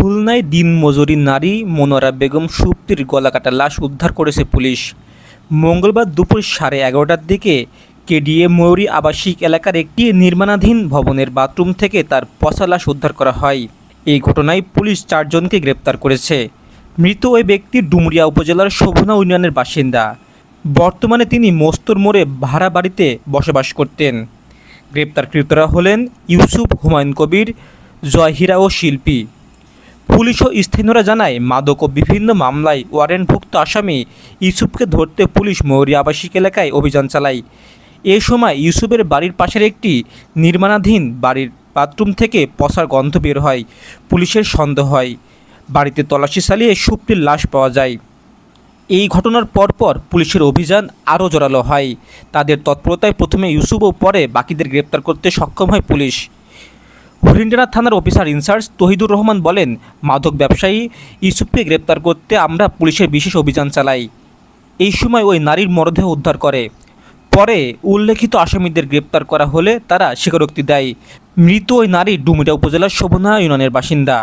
খুলনায় দিনমজুরি নারী মনোয়ারা বেগম সুপ্তির গলাকাটা লাশ উদ্ধার করেছে পুলিশ। মঙ্গলবার দুপুর 11:30টার দিকে কেডিএ ময়ূরী আবাসিক এলাকার একটি নির্মাণাধীন ভবনের বাথরুম থেকে তার পচা লাশ উদ্ধার করা হয়। এই ঘটনায় পুলিশ 4 জনকে গ্রেপ্তার করেছে। মৃত ওই ব্যক্তি ডুমুরিয়া উপজেলার শোভনা ইউনিয়নের বাসিন্দা। বর্তমানে তিনি মস্তর মোড়ে ভাড়া বাড়িতে বসবাস করতেন। গ্রেপ্তারকৃতরা হলেন ইউসুফ, হুমায়ুন কবির, জয়হীরা ও শিল্পী। পুলিশ ও স্থানীয়রা জানায়, মাদক ও বিভিন্ন মামলায় ওয়ারেন্টভুক্ত আসামি ইউসুফকে ধরতে পুলিশ ময়ূরী আবাসিক এলাকায় অভিযান চালায়। এ সময় ইউসুফের বাড়ির পাশের একটি নির্মাণাধীন বাড়ির বাথরুম থেকে পচার গন্ধ বের হয়। পুলিশের সন্দেহ হয় বাড়িতে তল্লাশি চালিয়ে সুপ্তির লাশ পাওয়া যায়। এই ঘটনার পরপর পুলিশের অভিযান আরও জোরালো হয়। তাদের তৎপরতায় প্রথমে ইউসুফ ও পরে বাকিদের গ্রেপ্তার করতে সক্ষম হয় পুলিশ। হরিণডাঙ্গা থানার অফিসার ইনচার্জ তহিদুর রহমান বলেন, মাদক ব্যবসায়ী ইউসুফকে গ্রেপ্তার করতে আমরা পুলিশের বিশেষ অভিযান চালাই। এই সময় ওই নারীর মরদেহ উদ্ধার করে। পরে উল্লেখিত আসামিদের গ্রেপ্তার করা হলে তারা স্বীকারোক্তি দেয়। মৃত ওই নারী ডুমুরিয়া উপজেলার শোভনা ইউনিয়নের বাসিন্দা।